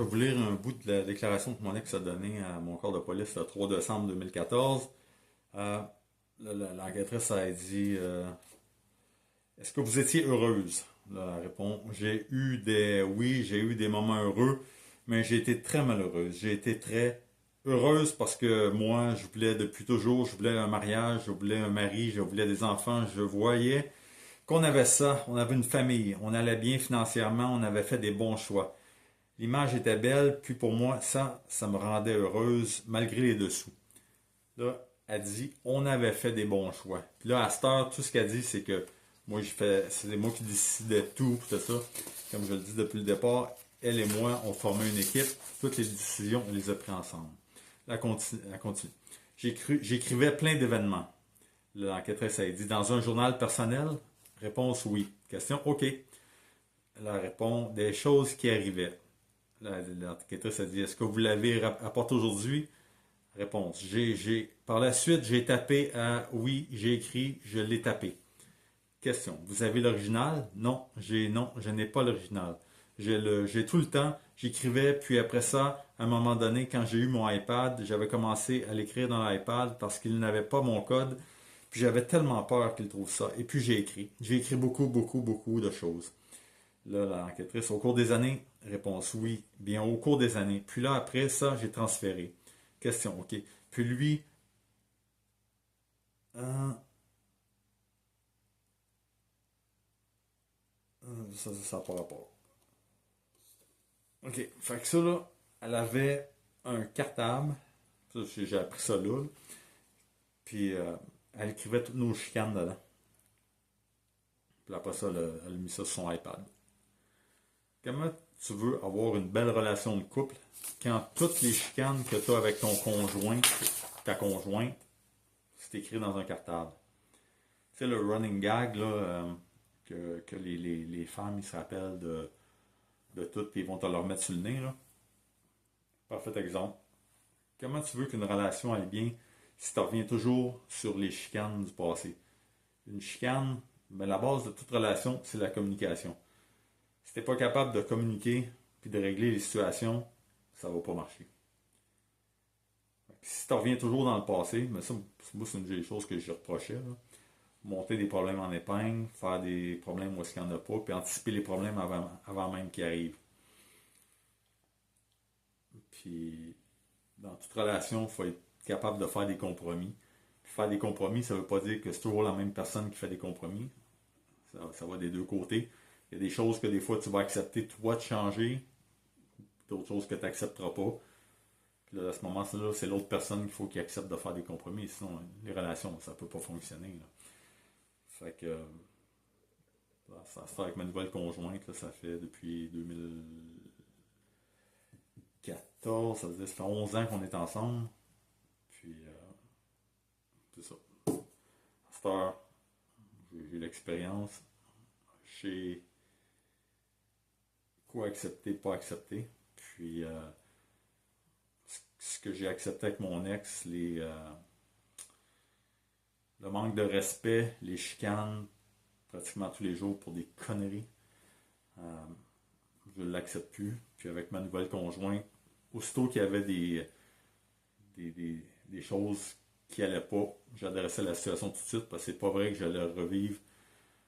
je vais vous lire un bout de la déclaration que mon ex a donnée à mon corps de police le 3 décembre 2014. Euh, L'enquêtrice a dit est-ce que vous étiez heureuse? Là, elle répond oui, j'ai eu des moments heureux, mais j'ai été très malheureuse. J'ai été très heureuse parce que moi, je voulais depuis toujours, je voulais un mariage, je voulais un mari, je voulais des enfants, je voyais qu'on avait ça, on avait une famille, on allait bien financièrement, on avait fait des bons choix. L'image était belle, puis pour moi, ça me rendait heureuse malgré les dessous. Là, elle dit, on avait fait des bons choix. Puis là, à cette heure, tout ce qu'elle dit, c'est que c'est moi qui décidais tout, tout ça. Comme je le dis depuis le départ, elle et moi, on formait une équipe. Toutes les décisions, on les a prises ensemble. Là, elle continue. J'écrivais plein d'événements. L'enquêtrice a dit, dans un journal personnel? Réponse, oui. Question, OK. Elle répond, des choses qui arrivaient. L'enquêtrice a dit, est-ce que vous l'avez apporté aujourd'hui? Réponse, par la suite, j'ai tapé à oui, j'ai écrit, je l'ai tapé. Question, vous avez l'original? Non, je n'ai pas l'original. J'ai tout le temps, j'écrivais, puis après ça, à un moment donné, quand j'ai eu mon iPad, j'avais commencé à l'écrire dans l'iPad parce qu'il n'avait pas mon code, puis j'avais tellement peur qu'il trouve ça. Et puis j'ai écrit. J'ai écrit beaucoup, beaucoup, beaucoup de choses. Là, l'enquêtrice, au cours des années, réponse oui, bien au cours des années. Puis là, après ça, j'ai transféré. Question, ok. Puis lui, euh, ça n'a pas rapport. Ok, fait que ça, là, elle avait un cartable. Ça, j'ai appris ça là. Puis elle écrivait toutes nos chicanes dedans. Puis après ça, elle a mis ça sur son iPad. Comment tu veux avoir une belle relation de couple quand toutes les chicanes que tu as avec ton conjoint, ta conjointe, c'est écrit dans un cartable? Tu sais, le running gag, là, que les femmes, ils se rappellent de tout, puis ils vont te le remettre sur le nez, là. Parfait exemple. Comment tu veux qu'une relation aille bien si tu reviens toujours sur les chicanes du passé? Une chicane, ben la base de toute relation, c'est la communication. Si tu n'es pas capable de communiquer puis de régler les situations, ça ne va pas marcher. Si tu reviens toujours dans le passé, mais ça, moi, c'est une des choses que je reprochais, là. Monter des problèmes en épingle, faire des problèmes où est-ce qu'il n'y en a pas, puis anticiper les problèmes avant même qu'ils arrivent. Puis, dans toute relation, il faut être capable de faire des compromis. Puis faire des compromis, ça ne veut pas dire que c'est toujours la même personne qui fait des compromis. Ça va des deux côtés. Il y a des choses que des fois tu vas accepter toi de changer, d'autres choses que tu n'accepteras pas. Puis là, à ce moment-là, c'est l'autre personne qu'il faut qu'il accepte de faire des compromis. Sinon, les relations, ça ne peut pas fonctionner, là. Fait que ça se fait avec ma nouvelle conjointe, là, ça fait depuis 2014, ça fait 11 ans qu'on est ensemble. Puis, c'est ça. À cette heure, j'ai l'expérience. Je sais quoi accepter, pas accepter. Puis, ce que j'ai accepté avec mon ex, le manque de respect, les chicanes, pratiquement tous les jours pour des conneries, euh, je ne l'accepte plus. Puis avec ma nouvelle conjointe, aussitôt qu'il y avait des choses qui n'allaient pas, j'adressais la situation tout de suite parce que c'est pas vrai que j'allais revivre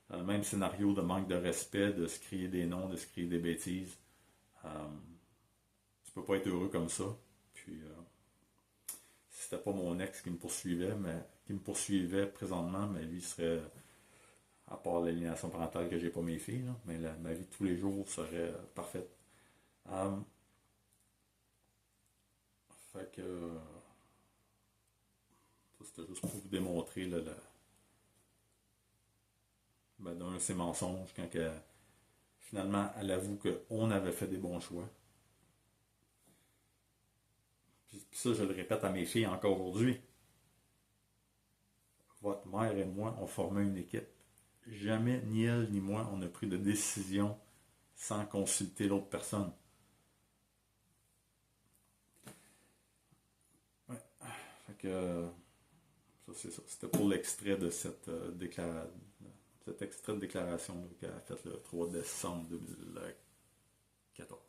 le même scénario de manque de respect, de se crier des noms, de se crier des bêtises. Euh, tu peux pas être heureux comme ça. Puis c'était pas mon ex qui me poursuivait, mais qui me poursuivait présentement, mais lui serait, à part l'aliénation parentale que j'ai pas mes filles, là, mais ma vie de tous les jours serait parfaite. Euh, fait que ça, c'était juste pour vous démontrer là, d'un ses mensonges quand finalement elle avoue qu'on avait fait des bons choix. Puis ça, je le répète à mes filles encore aujourd'hui. Votre mère et moi, on formait une équipe. Jamais, ni elle ni moi, on a pris de décision sans consulter l'autre personne. Ouais. Fait que ça, c'est ça. C'était pour l'extrait de cet extrait de déclaration qu'elle a fait le 3 décembre 2014.